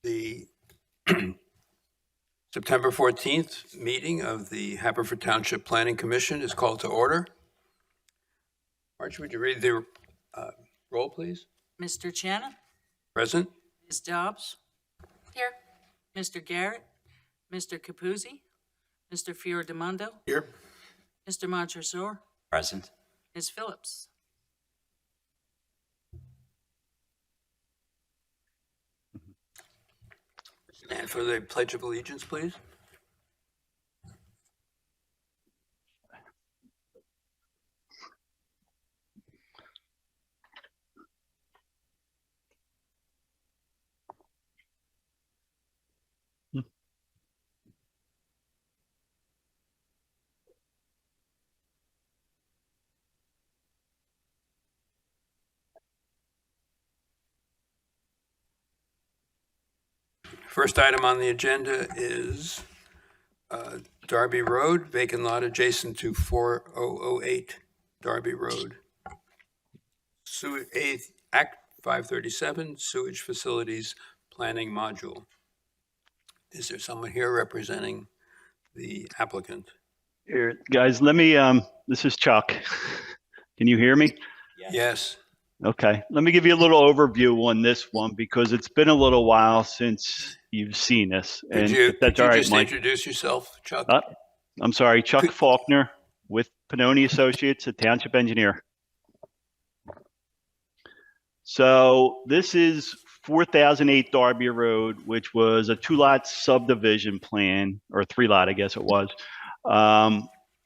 The September 14th meeting of the Haverford Township Planning Commission is called to order. Marge, would you read the roll, please? Mr. Chen, Present. Ms. Dobbs, Here. Mr. Garrett, Mr. Capuzzi, Mr. Fiordemondo, Here. Mr. Montresor, Present. Ms. Phillips. And for the Pledge of Allegiance, please. First item on the agenda is Darby Road, vacant lot adjacent to 4008 Darby Road. Act 537, Sewage Facilities Planning Module. Is there someone here representing the applicant? Here, guys, let me, this is Chuck. Can you hear me? Yes. Okay, let me give you a little overview on this one because it's been a little while since you've seen this. Could you right, just Mike. introduce yourself, Chuck? I'm sorry, Chuck Faulkner with Pannoni Associates, a township engineer. So this is 4008 Darby Road, which was a 2-lot subdivision plan, or 3-lot, I guess it was,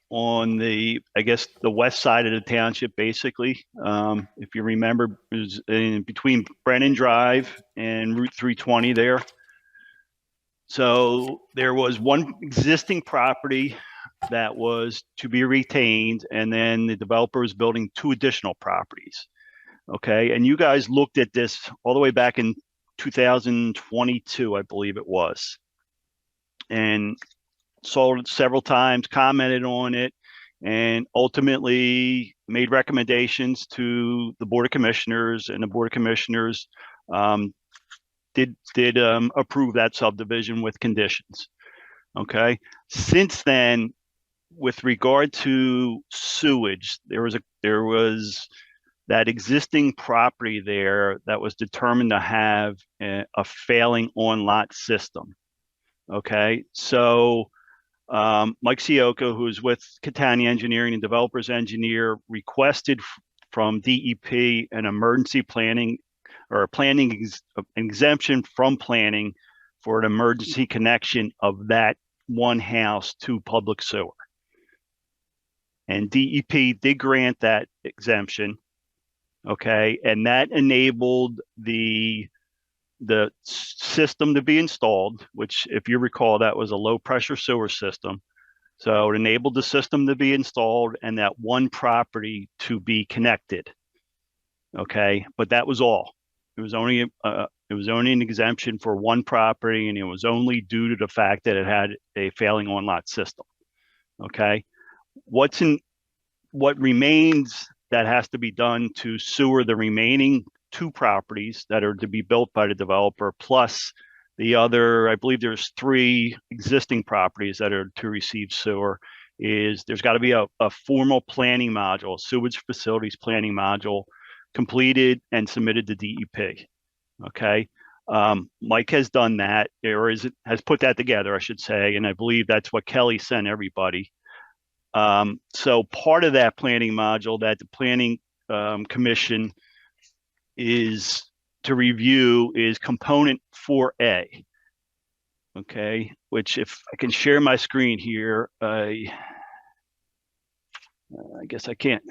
on the, I guess, the west side of the township, basically. If you remember, it was in between Brennan Drive and Route 320 there. So there was one existing property that was to be retained, and then the developer was building 2 additional properties. Okay, and you guys looked at this all the way back in 2022, I believe it was, and saw it several times, commented on it, and ultimately made recommendations to the Board of Commissioners, and the Board of Commissioners did approve that subdivision with conditions. Okay, since then, with regard to sewage, there was that existing property there that was determined to have a failing on-lot system. Okay, so Mike Sioka, who's with Catania Engineering and Developers Engineer, requested from DEP an emergency planning or a planning exemption from planning for an emergency connection of that one house to public sewer. And DEP did grant that exemption. Okay, and that enabled the system to be installed, which, if you recall, that was a low pressure sewer system. So it enabled the system to be installed and that one property to be connected. Okay, but that was all. It was only an exemption for one property, and it was only due to the fact that it had a failing on-lot system. Okay, what remains that has to be done to sewer the remaining 2 properties that are to be built by the developer, plus the other, I believe there's 3 existing properties that are to receive sewer, is there's got to be a formal planning module, sewage facilities planning module, completed and submitted to DEP. Okay, Mike has done that, or has put that together, I should say, and I believe that's what Kelly sent everybody. So part of that planning module that the Planning Commission is to review is component 4A. Okay, which, if I can share my screen here, I guess I can't.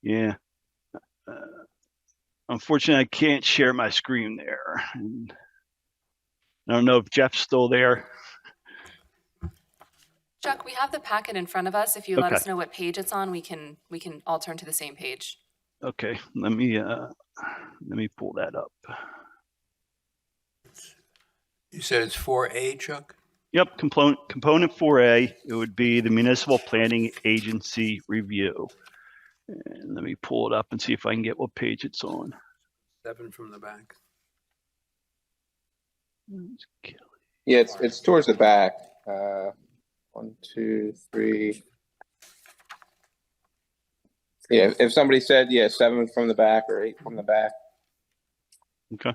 Yeah. Unfortunately, I can't share my screen there. And I don't know if Jeff's still there. Chuck, we have the packet in front of us. If you let us know what page it's on, we can all turn to the same page. Okay, let me pull that up. You said it's 4A, Chuck? Yep, component 4A, it would be the municipal planning agency review. And let me pull it up and see if I can get what page it's on. 7 from the back. Yeah, it's towards the back. 1, 2, 3. Yeah, if somebody said, 7 from the back or 8 from the back. Okay.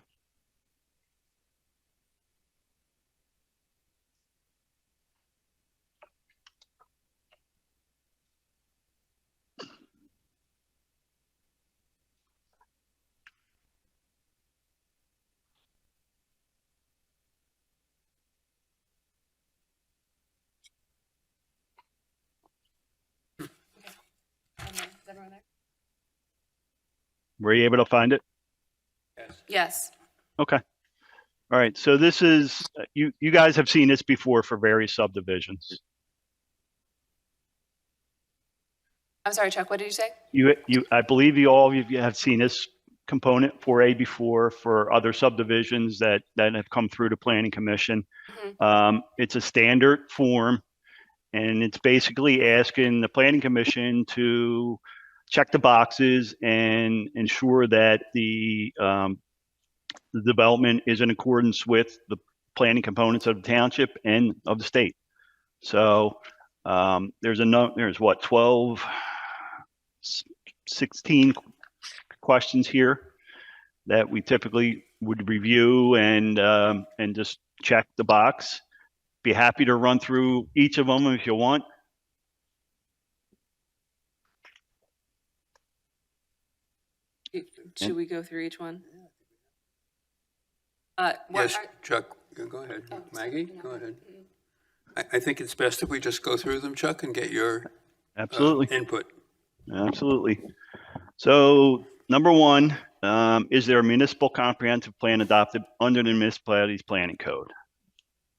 Were you able to find it? Yes. Okay. All right. So this is, you guys have seen this before for various subdivisions. I'm sorry, Chuck, what did you say? I believe all of you have seen this component 4A before for other subdivisions that have come through the planning commission. It's a standard form, and it's basically asking the planning commission to check the boxes and ensure that the development is in accordance with the planning components of the township and of the state. So there's what, 12, 16 questions here that we typically would review and just check the box. Be happy to run through each of them if you want. Should we go through each one? Yes, Chuck, go ahead. Oh, Maggie, go ahead. I think it's best if we just go through them, Chuck, and get your Absolutely. input. Absolutely. So number 1, is there a municipal comprehensive plan adopted under the municipality's planning code?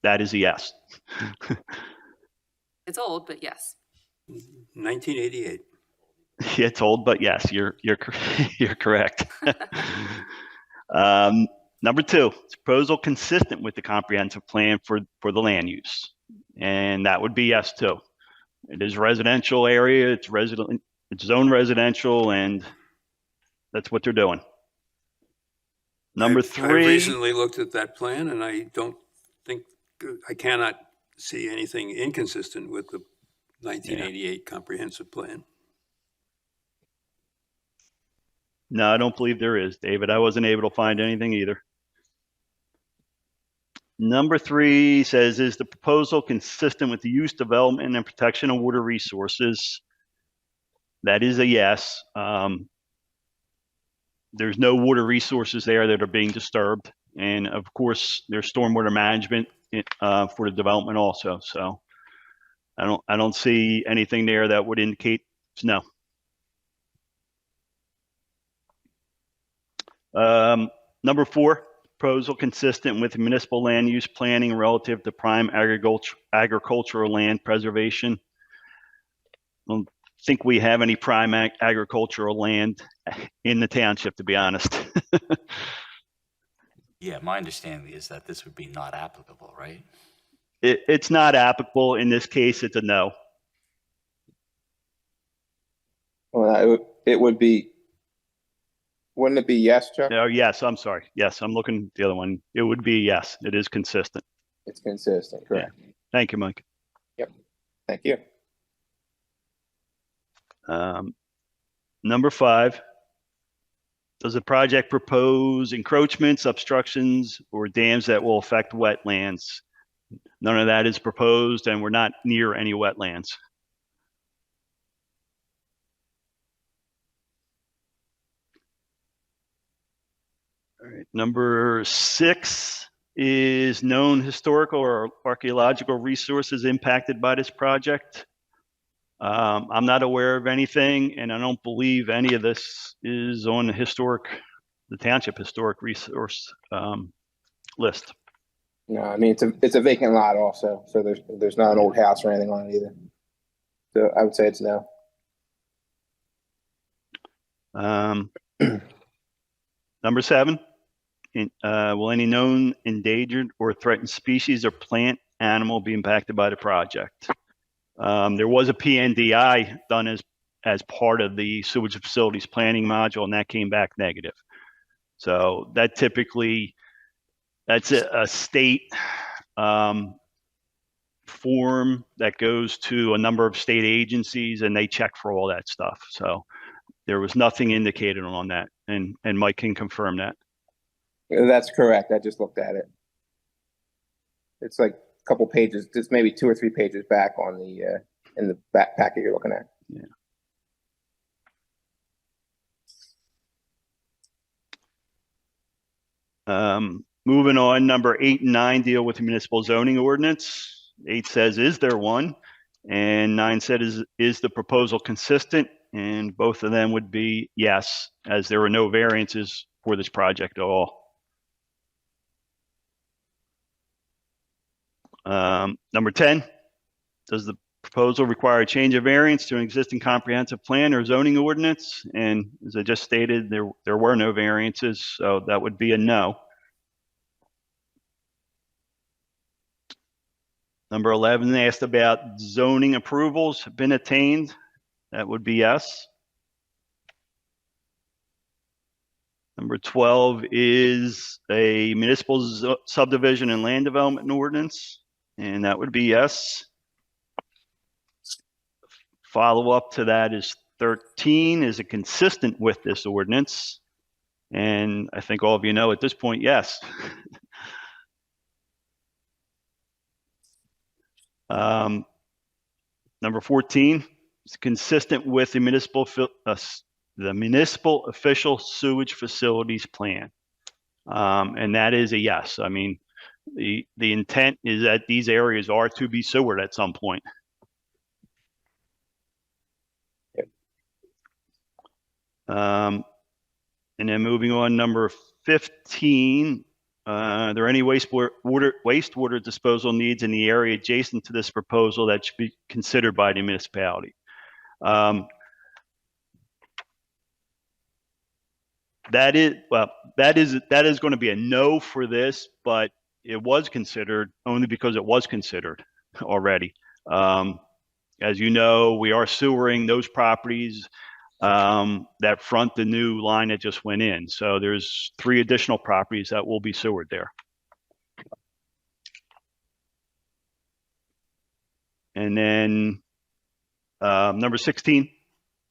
That is a yes. It's old, but yes. 1988. It's old, but yes, you're correct. Number 2, is proposal consistent with the comprehensive plan for the land use? And that would be yes too. It is residential area, it's zone residential, and that's what they're doing. Number 3. I recently looked at that plan, and I cannot see anything inconsistent with the 1988 comprehensive plan. No, I don't believe there is, David. I wasn't able to find anything either. Number 3 says, is the proposal consistent with the use, development, and protection of water resources? That is a yes. There's no water resources there that are being disturbed. And of course, there's stormwater management for the development also. So I don't see anything there that would indicate no. Number 4, proposal consistent with municipal land use planning relative to prime agricultural land preservation. I don't think we have any prime agricultural land in the township, to be honest. Yeah, my understanding is that this would be not applicable, right? It's not applicable. In this case, it's a no. Well, it would be. Wouldn't it be yes, Chuck? Oh, yes, I'm sorry. Yes, I'm looking at the other one. It would be yes. It is consistent. It's consistent, correct. Yeah. Thank you, Mike. Thank you. Number 5, does the project propose encroachments, obstructions, or dams that will affect wetlands? None of that is proposed, and we're not near any wetlands. All right. Number 6 is known historical or archaeological resources impacted by this project. I'm not aware of anything, and I don't believe any of this is on the township historic resource list. No, I mean it's a vacant lot also, so there's not an old house or anything on it either. So I would say it's no. Number 7, will any known endangered or threatened species or plant animal be impacted by the project. There was a PNDI done as part of the sewage facilities planning module, and that came back negative. So that typically, that's a state form that goes to a number of state agencies, and they check for all that stuff. So there was nothing indicated on that, and Mike can confirm that. That's correct. I just looked at it. It's like a couple pages, just maybe 2 or 3 pages back on the in the back packet you're looking at. Yeah. Moving on, number 8 and 9 deal with the municipal zoning ordinance. 8 says, is there one? And 9 said, is the proposal consistent? And both of them would be yes, as there were no variances for this project at all. Number 10, does the proposal require a change of variance to an existing comprehensive plan or zoning ordinance? And as I just stated, there were no variances, so that would be a no. Number 11 asked about zoning approvals have been attained. That would be yes. Number 12 is a municipal subdivision and land development ordinance, and that would be yes. Follow up to that is 13. Is it consistent with this ordinance? And I think all of you know at this point, yes. Number 14 is consistent with the municipal official sewage facilities plan. And that is a yes. I mean, the intent is that these areas are to be sewered at some point. And then moving on, number 15, are there any wastewater disposal needs in the area adjacent to this proposal that should be considered by the municipality? That is going to be a no for this, but it was considered only because it was considered already. As you know, we are sewering those properties that front the new line that just went in. So there's 3 additional properties that will be sewered there. And then number 16,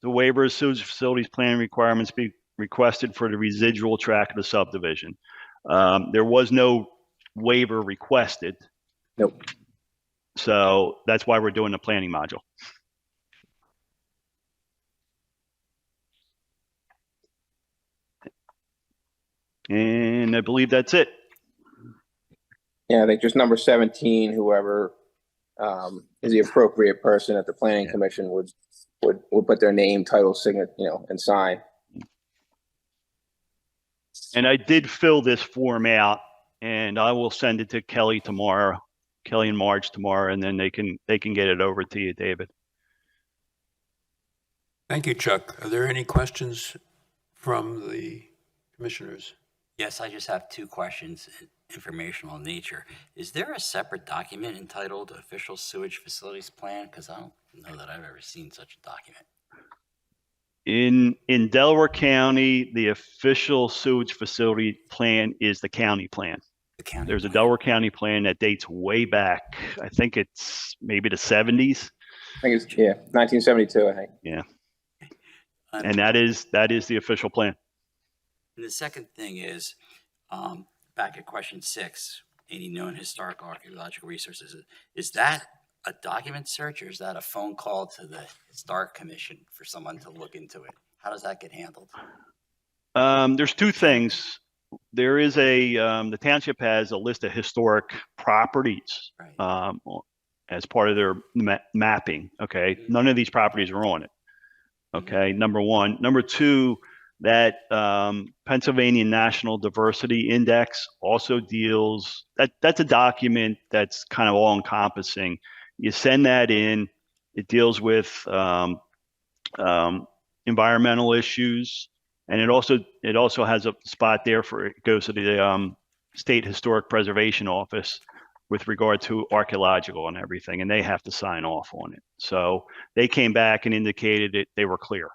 the waiver of sewage facilities plan requirements be requested for the residual tract of the subdivision. There was no waiver requested. Nope. So that's why we're doing the planning module. And I believe that's it. Yeah, I think just number 17, whoever is the appropriate person at the planning commission would put their name, title, signature, and sign. And I did fill this form out, and I will send it to Kelly tomorrow, Kelly and Marge tomorrow, and then they can get it over to you, David. Thank you, Chuck. Are there any questions from the commissioners? Yes, I just have 2 questions, informational in nature. Is there a separate document entitled Official Sewage Facilities Plan? Because I don't know that I've ever seen such a document. In Delaware County, the official sewage facility plan is the county plan. The county There's plan. a Delaware County plan that dates way back. I think it's maybe the 70s. I think it's 1972. I think. Yeah, and that is the official plan. And the second thing is, back at question 6, any known historical archaeological resources, is that a document search or is that a phone call to the Historic Commission for someone to look into it? How does that get handled? There's 2 things. There is the township has a list of historic properties Right. as part of their mapping. Okay, none of these properties are on it. Okay, number 1. Number 2, that Pennsylvania National Diversity Index also deals, that's a document that's kind of all encompassing. You send that in, it deals with environmental issues, and it also has a spot there for, it goes to the State Historic Preservation Office with regard to archaeological and everything, and they have to sign off on it. So they came back and indicated that they were clear.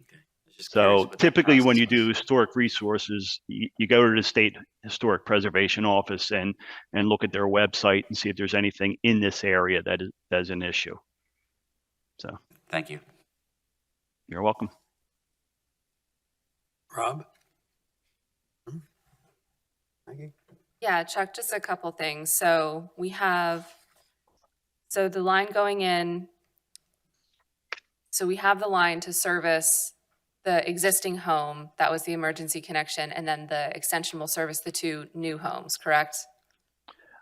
Okay. I was just curious So what that typically when you process do was. historic resources, you go to the State Historic Preservation Office and look at their website and see if there's anything in this area that's an issue. So Thank you. you're welcome. Rob? Maggie? Yeah, Chuck, just a couple things. So we have, so the line going in, so we have the line to service the existing home, that was the emergency connection, and then the extension will service the 2 new homes, correct?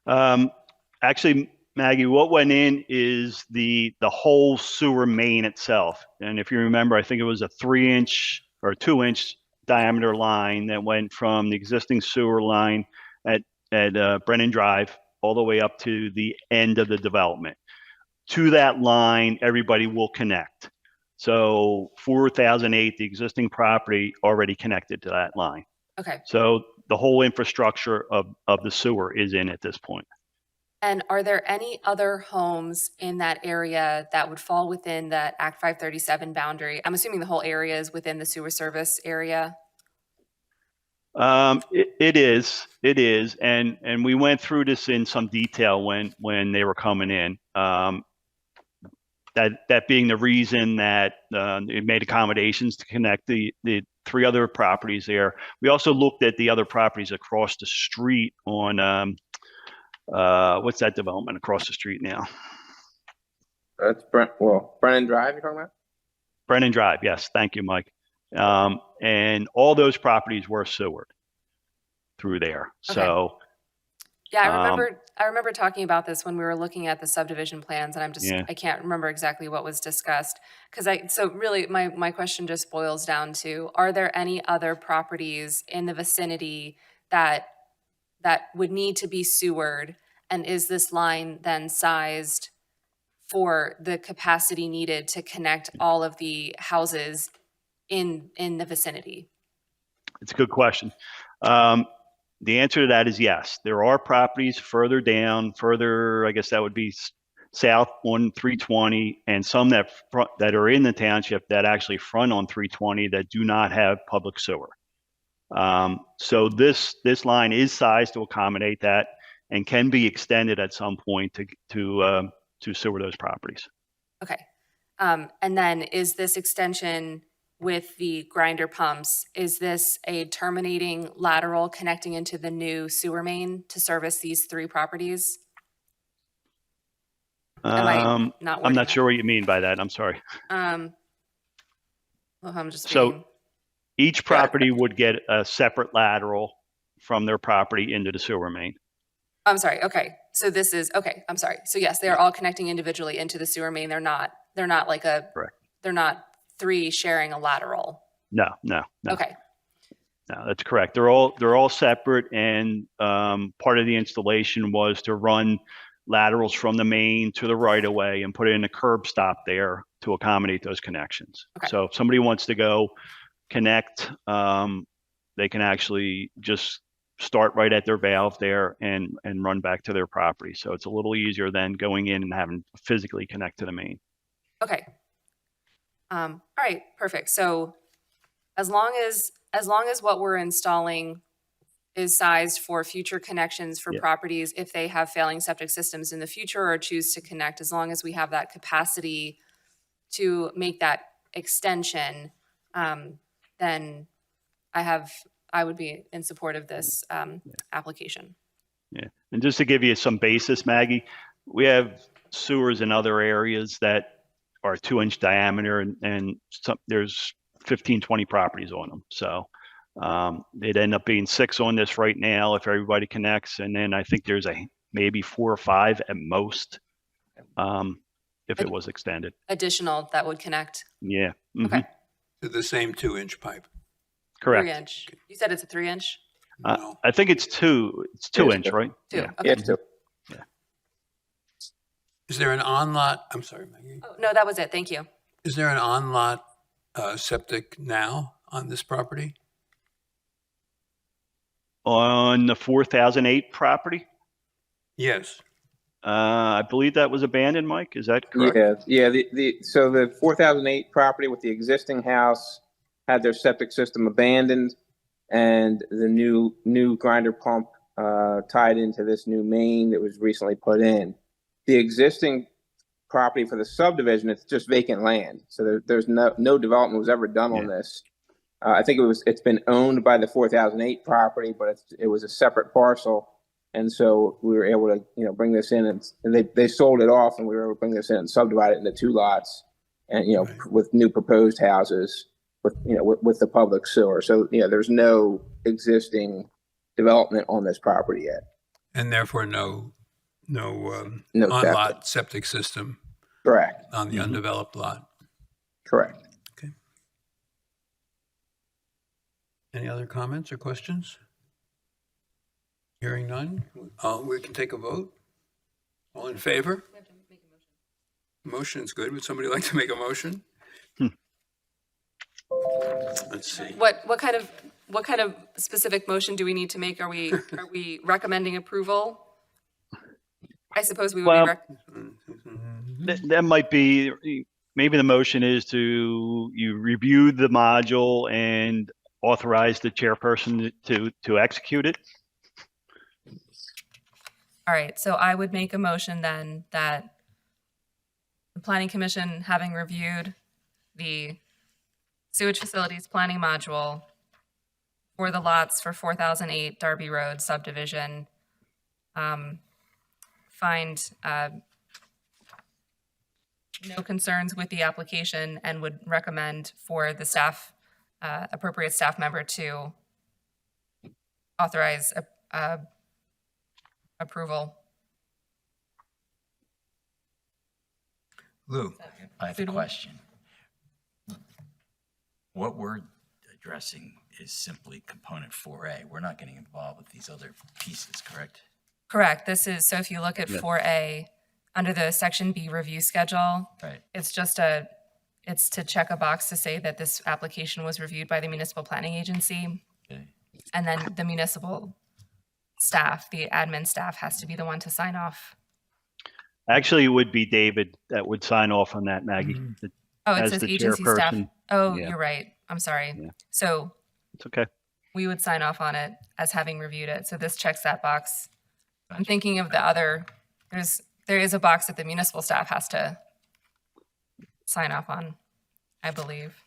Actually, Maggie, what went in is the whole sewer main itself. And if you remember, I think it was a 3-inch or 2-inch diameter line that went from the existing sewer line at Brennan Drive all the way up to the end of the development. To that line, everybody will connect. So 4008, the existing property already connected to that line. Okay. So the whole infrastructure of the sewer is in at this point. And are there any other homes in that area that would fall within that Act 537 boundary? I'm assuming the whole area is within the sewer service area. It is, and we went through this in some detail when they were coming in. That being the reason that it made accommodations to connect the 3 other properties there. We also looked at the other properties across the street on what's that development across the street now? That's Brennan Drive you're talking about? Brennan Drive, yes. Thank you, Mike. And all those properties were sewered through there. Okay. So Yeah, I remember talking about this when we were looking at the subdivision plans, and I can't remember exactly what was discussed. So really my question just boils down to, are there any other properties in the vicinity that would need to be sewered? And is this line then sized for the capacity needed to connect all of the houses in the vicinity? it's a good question. The answer to that is yes. There are properties further down, I guess that would be south on 320, and some that are in the township that actually front on 320 that do not have public sewer. So this line is sized to accommodate that and can be extended at some point to sewer those properties. Okay. And then is this extension with the grinder pumps, is this a terminating lateral connecting into the new sewer main to service these 3 properties? I'm not not sure what you mean by that. I'm sorry. Well, I'm just So reading. each property would get a separate lateral from their property into the sewer main. I'm sorry. Okay. So this is, okay. I'm sorry. So yes, they are all connecting individually into the sewer main. They're not like Correct. They're not 3 sharing a lateral. No. Okay. No, that's correct. They're all separate, and part of the installation was to run laterals from the main to the right of way and put in a curb stop there to accommodate those connections. Okay. So if somebody wants to go connect, they can actually just start right at their valve there and run back to their property. So it's a little easier than going in and having to physically connect to the main. Okay. All right, perfect. So as long as what we're installing is sized for future connections for properties, if they have failing septic systems in the future or choose to connect, as long as we have that capacity to make that extension, then I would be in support of this application. Yeah, and just to give you some basis, Maggie, we have sewers in other areas that are 2-inch diameter, and there's 15, 20 properties on them. So it'd end up being 6 on this right now if everybody connects, and then I think there's maybe 4 or 5 at most if it was extended. Additional that would connect. Yeah. Mm-hmm. Okay. To the same 2-inch pipe? Correct. 3-inch. You said it's a 3-inch? No. I think it's 2. It's 2-inch, right? 2. Yeah. Okay. Yeah, it's 2. Is there an on-lot, I'm sorry, Maggie. Oh, no, that was it. Thank you. Is there an on-lot septic now on this property? On the 4008 property? Yes. I believe that was abandoned, Mike. Is that correct? Yeah. So the 4008 property with the existing house had their septic system abandoned, and the new grinder pump tied into this new main that was recently put in. The existing property for the subdivision, it's just vacant land. So there's no development was ever done on this. I think it's been owned by the 4008 property, but it was a separate parcel. And so we were able to, bring this in, and they sold it off, and we were able to bring this in and subdivide it into 2 lots, and Right. with new proposed houses with the public sewer. So there's no existing development on this property yet. And therefore, no No on-lot septic system Correct. on the undeveloped lot. Correct. Okay. Any other comments or questions? Hearing none, we can take a vote. All in favor? Motion's good. Would somebody like to make a motion? Let's see. What kind of specific motion do we need to make? Are we recommending approval? I suppose we would Well, be. That might be, maybe the motion is you review the module and authorize the chairperson to execute it. All right, so I would make a motion then that the Planning Commission, having reviewed the sewage facilities planning module for the lots for 4008 Darby Road subdivision, find no concerns with the application and would recommend for the staff, appropriate staff member to authorize approval. Lou, I have a Suitable. question. What we're addressing is simply component 4A. We're not getting involved with these other pieces, correct? Correct. This is, so if you look at 4A, under the Section B review schedule, Right. it's it's to check a box to say that this application was reviewed by the municipal planning agency. Okay. And then the municipal staff, the admin staff, has to be the one to sign off. Actually, it would be David that would sign off on that, Maggie. Oh, it As says the agency staff. chairperson, Oh, yeah. you're right. I'm sorry. Yeah. So It's okay. we would sign off on it as having reviewed it. So this checks that box. I'm Gotcha. thinking of the other, there is a box that the municipal staff has to sign off on, I believe.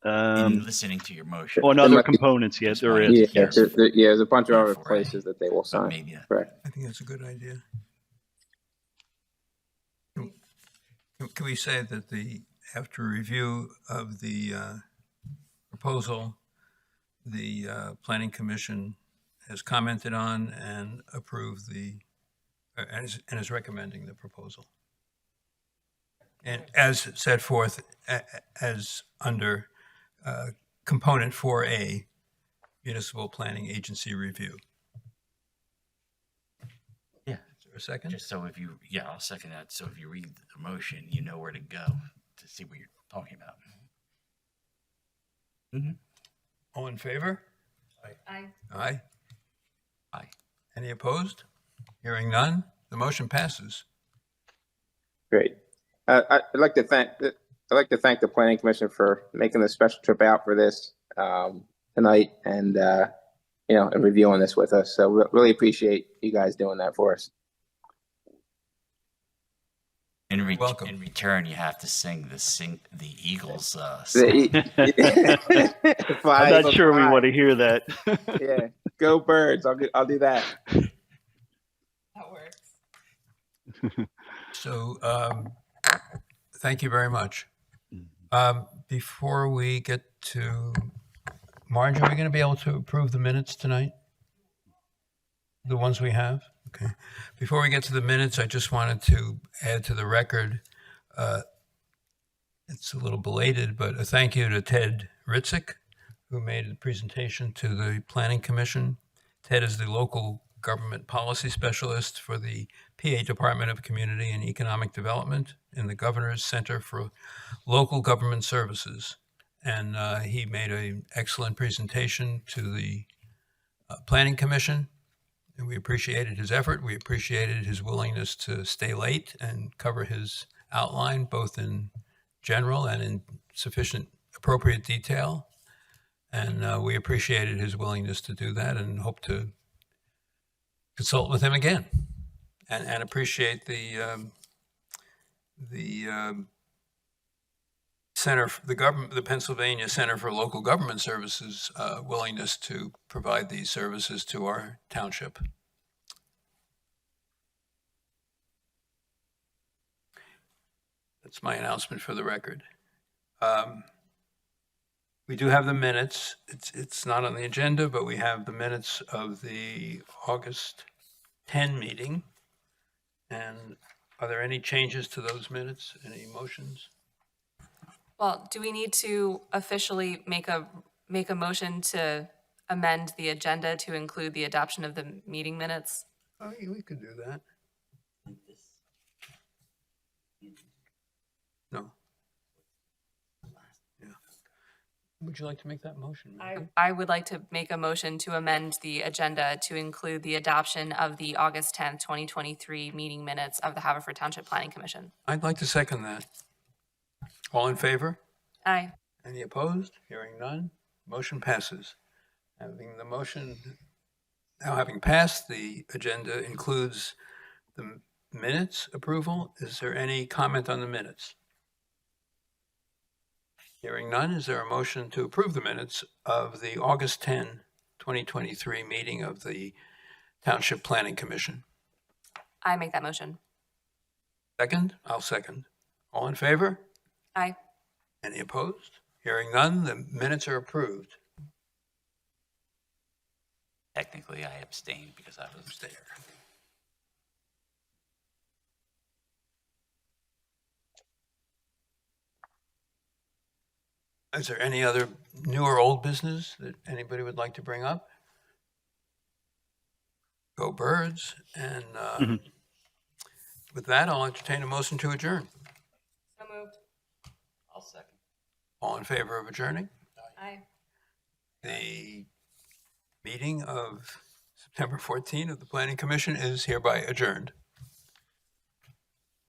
In listening to your motion, On There other might be- components, yes, there is. Yeah, Yes. there's a bunch of other 4A. places that they will but sign. maybe Correct. I think that's a good idea. Can we say that after review of the proposal, the Planning Commission has commented on and approved and is recommending the proposal? And as set forth as under component 4A, Municipal Planning Agency Review. Yeah. Is there a second? just so I'll second that. So if you read the motion, you know where to go to see what you're talking about. All in favor? Aye. Aye. Aye. Any opposed? Hearing none, the motion passes. Great. I'd like to thank the Planning Commission for making this special trip out for this tonight, and and reviewing this with us. So we really appreciate you guys doing that for us. Welcome. In return, you have to sing the Eagles song. I'm not sure we want to hear that. Yeah, go Birds! I'll do that. That works. So, thank you very much. Before we get to Marge, are we going to be able to approve the minutes tonight? The ones we have? Okay. Before we get to the minutes, I just wanted to add to the record, it's a little belated, but a thank you to Ted Ritzik, who made the presentation to the Planning Commission. Ted is the local government policy specialist for the PA Department of Community and Economic Development in the Governor's Center for Local Government Services. And he made an excellent presentation to the Planning Commission. And we appreciated his effort. We appreciated his willingness to stay late and cover his outline, both in general and in sufficient appropriate detail. And we appreciated his willingness to do that and hope to consult with him again. And appreciate the the Pennsylvania Center for Local Government Services willingness to provide these services to our township. That's my announcement for the record. We do have the minutes. It's not on the agenda, but we have the minutes of the August 10 meeting. And are there any changes to those minutes? Any motions? Well, do we need to officially make a motion to amend the agenda to include the adoption of the meeting minutes? Oh, yeah, we could do that. No. Yeah. Would you like to make that motion? Mary? I would like to make a motion to amend the agenda to include the adoption of the August 10th, 2023 meeting minutes of the Haverford Township Planning Commission. I'd like to second that. All in favor? Aye. Any opposed? Hearing none, motion passes. Having passed, the agenda includes the minutes approval. Is there any comment on the minutes? Hearing none, is there a motion to approve the minutes of the August 10, 2023 meeting of the Township Planning Commission? I make that motion. Second? I'll second. All in favor? Aye. Any opposed? Hearing none, the minutes are approved. Technically, I abstained because I was there. Is there any other new or old business that anybody would like to bring up? Go Birds. And with that, I'll entertain a motion to adjourn. So moved. I'll second. All in favor of adjourning? Aye. The meeting of September 14 of the Planning Commission is hereby adjourned.